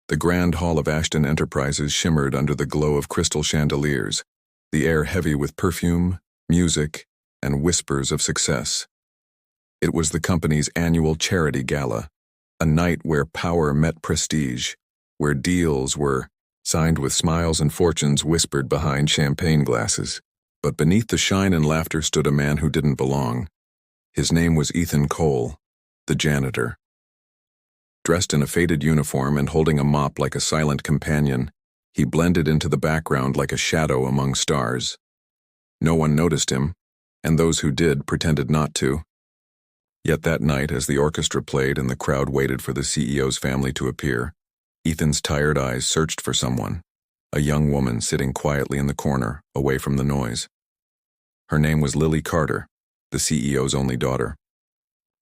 The grand hall of Ashton Enterprises shimmered under the glow of crystal chandeliers, the air heavy with perfume, music, and whispers of success. It was the company's annual charity gala, a night where power met prestige, where deals were signed with smiles and fortunes whispered behind champagne glasses. But beneath the shine and laughter stood a man who didn't belong. His name was Ethan Cole, the janitor. Dressed in a faded uniform and holding a mop like a silent companion, he blended into the background like a shadow among stars. No one noticed him, and those who did pretended not to. Yet that night, as the orchestra played and the crowd waited for the CEO's family to appear, Ethan's tired eyes searched for someone, a young woman sitting quietly in the corner, away from the noise. Her name was Lily Carter, the CEO's only daughter.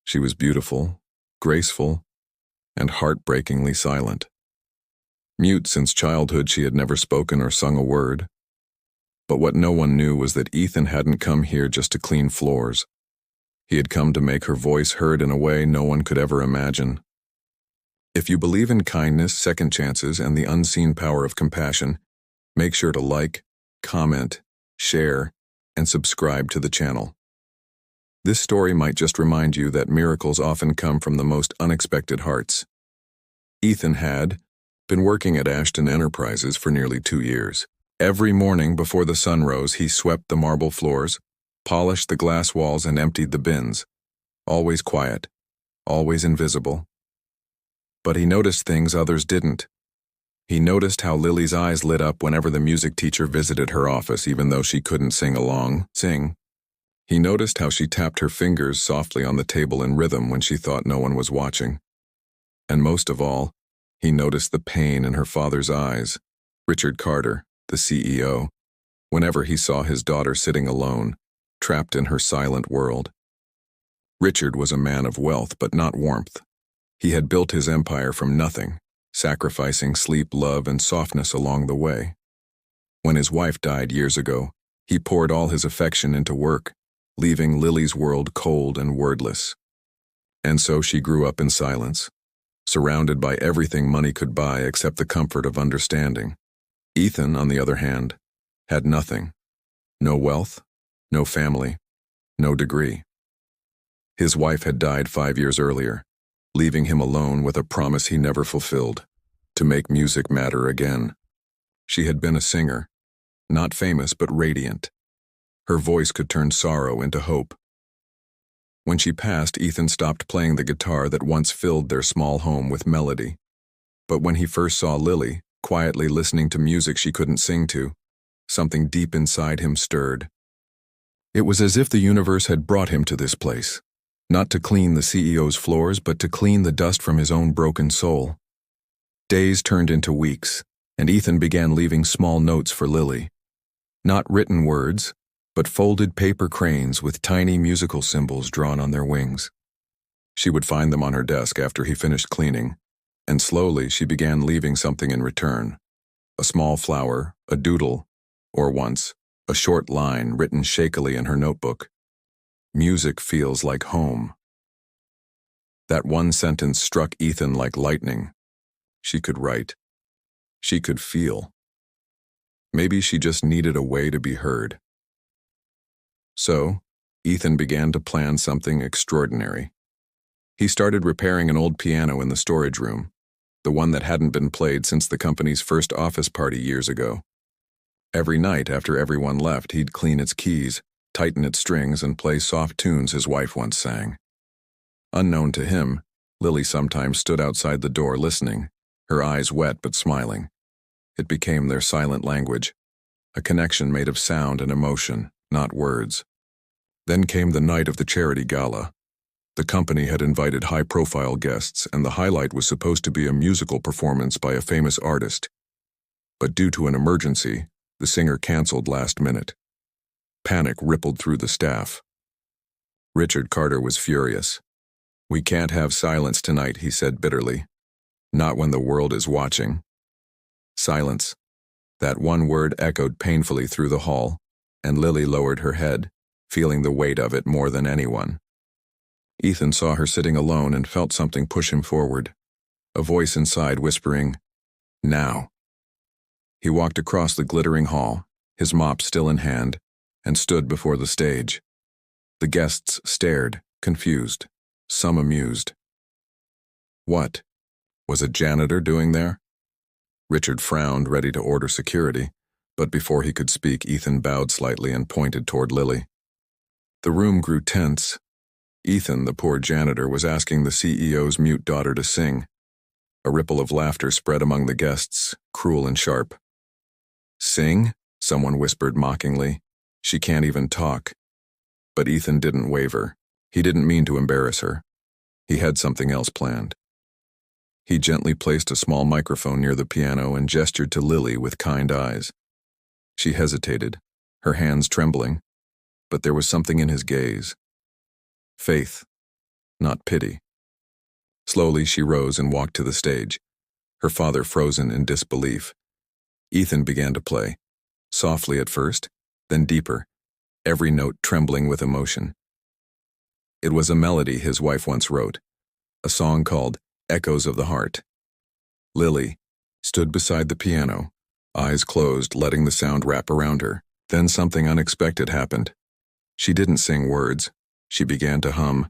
She was beautiful, graceful, and heartbreakingly silent. Mute since childhood, she had never spoken or sung a word. But what no one knew was that Ethan hadn't come here just to clean floors. He had come to make her voice heard in a way no one could ever imagine. If you believe in kindness, second chances, and the unseen power of compassion, make sure to like, comment, share, and subscribe to the channel. This story might just remind you that miracles often come from the most unexpected hearts. Ethan had been working at Ashton Enterprises for nearly 2 years. Every morning before the sun rose, he swept the marble floors, polished the glass walls, and emptied the bins. Always quiet, always invisible. But he noticed things others didn't. He noticed how Lily's eyes lit up whenever the music teacher visited her office, even though she couldn't sing. He noticed how she tapped her fingers softly on the table in rhythm when she thought no one was watching. And most of all, he noticed the pain in her father's eyes, Richard Carter, the CEO, whenever he saw his daughter sitting alone, trapped in her silent world. Richard was a man of wealth, but not warmth. He had built his empire from nothing, sacrificing sleep, love, and softness along the way. When his wife died years ago, he poured all his affection into work, leaving Lily's world cold and wordless. And so she grew up in silence, surrounded by everything money could buy except the comfort of understanding. Ethan, on the other hand, had nothing. No wealth, no family, no degree. His wife had died 5 years earlier, leaving him alone with a promise he never fulfilled, to make music matter again. She had been a singer, not famous but radiant. Her voice could turn sorrow into hope. When she passed, Ethan stopped playing the guitar that once filled their small home with melody. But when he first saw Lily, quietly listening to music she couldn't sing to, something deep inside him stirred. It was as if the universe had brought him to this place, not to clean the CEO's floors, but to clean the dust from his own broken soul. Days turned into weeks, and Ethan began leaving small notes for Lily. Not written words, but folded paper cranes with tiny musical symbols drawn on their wings. She would find them on her desk after he finished cleaning, and slowly she began leaving something in return. A small flower, a doodle, or once, a short line written shakily in her notebook. Music feels like home. That one sentence struck Ethan like lightning. She could write. She could feel. Maybe she just needed a way to be heard. So, Ethan began to plan something extraordinary. He started repairing an old piano in the storage room, the one that hadn't been played since the company's first office party years ago. Every night after everyone left, he'd clean its keys, tighten its strings, and play soft tunes his wife once sang. Unknown to him, Lily sometimes stood outside the door listening, her eyes wet but smiling. It became their silent language, a connection made of sound and emotion, not words. Then came the night of the charity gala. The company had invited high-profile guests, and the highlight was supposed to be a musical performance by a famous artist. But due to an emergency, the singer canceled last minute. Panic rippled through the staff. Richard Carter was furious. "We can't have silence tonight," he said bitterly. "Not when the world is watching." Silence. That one word echoed painfully through the hall, and Lily lowered her head, feeling the weight of it more than anyone. Ethan saw her sitting alone and felt something push him forward, a voice inside whispering, Now. He walked across the glittering hall, his mop still in hand, and stood before the stage. The guests stared, confused, some amused. What was a janitor doing there? Richard frowned, ready to order security, but before he could speak, Ethan bowed slightly and pointed toward Lily. The room grew tense. Ethan, the poor janitor, was asking the CEO's mute daughter to sing. A ripple of laughter spread among the guests, cruel and sharp. Sing? Someone whispered mockingly. She can't even talk. But Ethan didn't waver. He didn't mean to embarrass her. He had something else planned. He gently placed a small microphone near the piano and gestured to Lily with kind eyes. She hesitated, her hands trembling, but there was something in his gaze. Faith, not pity. Slowly she rose and walked to the stage, her father frozen in disbelief. Ethan began to play, softly at first, then deeper, every note trembling with emotion. It was a melody his wife once wrote, a song called Echoes of the Heart. Lily stood beside the piano, eyes closed, letting the sound wrap around her. Then something unexpected happened. She didn't sing words. She began to hum,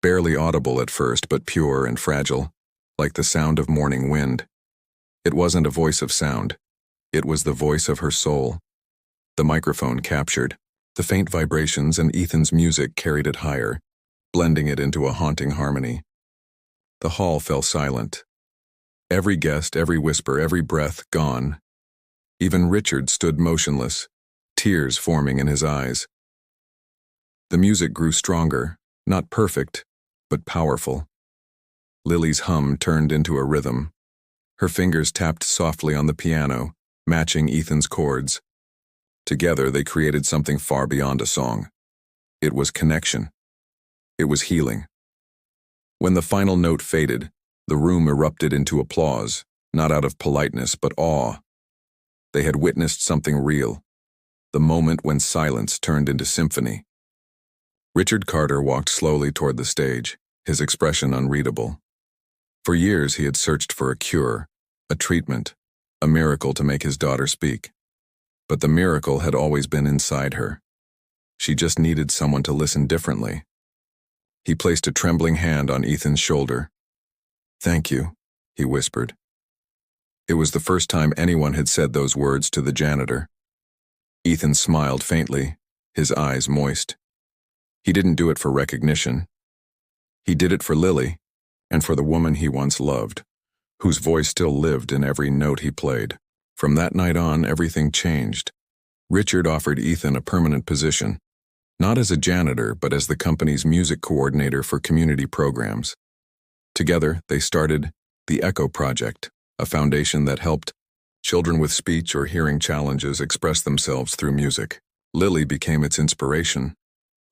barely audible at first, but pure and fragile, like the sound of morning wind. It wasn't a voice of sound. It was the voice of her soul. The microphone captured the faint vibrations, and Ethan's music carried it higher, blending it into a haunting harmony. The hall fell silent. Every guest, every whisper, every breath gone. Even Richard stood motionless, tears forming in his eyes. The music grew stronger, not perfect, but powerful. Lily's hum turned into a rhythm. Her fingers tapped softly on the piano, matching Ethan's chords. Together they created something far beyond a song. It was connection. It was healing. When the final note faded, the room erupted into applause, not out of politeness but awe. They had witnessed something real, the moment when silence turned into symphony. Richard Carter walked slowly toward the stage, his expression unreadable. For years he had searched for a cure, a treatment, a miracle to make his daughter speak. But the miracle had always been inside her. She just needed someone to listen differently. He placed a trembling hand on Ethan's shoulder. "Thank you," he whispered. It was the first time anyone had said those words to the janitor. Ethan smiled faintly, his eyes moist. He didn't do it for recognition. He did it for Lily, and for the woman he once loved, whose voice still lived in every note he played. From that night on, everything changed. Richard offered Ethan a permanent position, not as a janitor, but as the company's music coordinator for community programs. Together, they started the Echo Project, a foundation that helped children with speech or hearing challenges express themselves through music. Lily became its inspiration,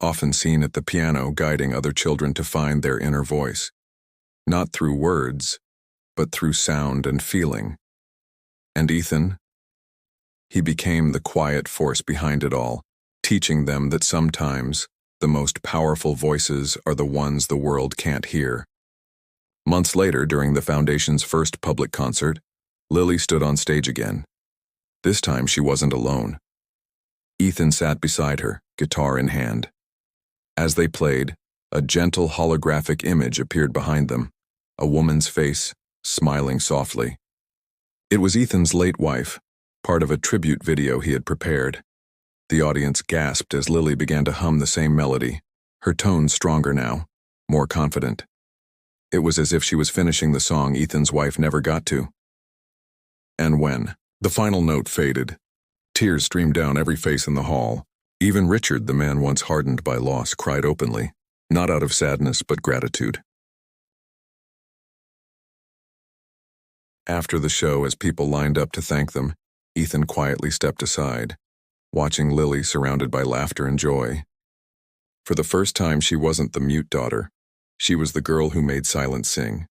often seen at the piano guiding other children to find their inner voice, not through words, but through sound and feeling. And Ethan? He became the quiet force behind it all, teaching them that sometimes the most powerful voices are the ones the world can't hear. Months later, during the Foundation's first public concert, Lily stood on stage again. This time she wasn't alone. Ethan sat beside her, guitar in hand. As they played, a gentle holographic image appeared behind them, a woman's face, smiling softly. It was Ethan's late wife, part of a tribute video he had prepared. The audience gasped as Lily began to hum the same melody, her tone stronger now, more confident. It was as if she was finishing the song Ethan's wife never got to. And when the final note faded, tears streamed down every face in the hall. Even Richard, the man once hardened by loss, cried openly, not out of sadness but gratitude. After the show, as people lined up to thank them, Ethan quietly stepped aside, watching Lily surrounded by laughter and joy. For the first time, she wasn't the mute daughter. She was the girl who made silence sing.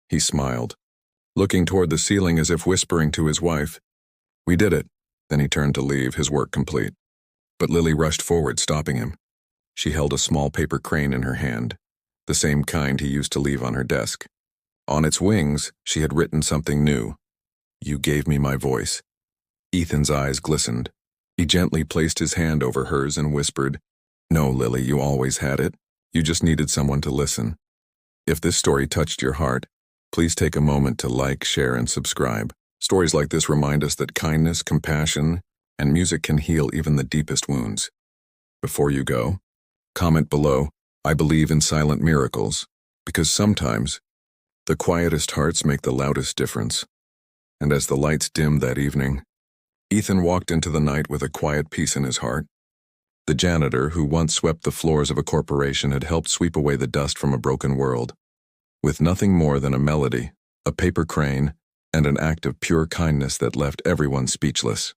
He smiled, looking toward the ceiling as if whispering to his wife, "We did it." Then he turned to leave, his work complete. But Lily rushed forward, stopping him. She held a small paper crane in her hand, the same kind he used to leave on her desk. On its wings, she had written something new. You gave me my voice." Ethan's eyes glistened. He gently placed his hand over hers and whispered, "No, Lily, you always had it. You just needed someone to listen." If this story touched your heart, please take a moment to like, share, and subscribe. Stories like this remind us that kindness, compassion, and music can heal even the deepest wounds. Before you go, comment below, "I believe in silent miracles," because sometimes the quietest hearts make the loudest difference. And as the lights dimmed that evening, Ethan walked into the night with a quiet peace in his heart. The janitor who once swept the floors of a corporation had helped sweep away the dust from a broken world. With nothing more than a melody, a paper crane, and an act of pure kindness that left everyone speechless.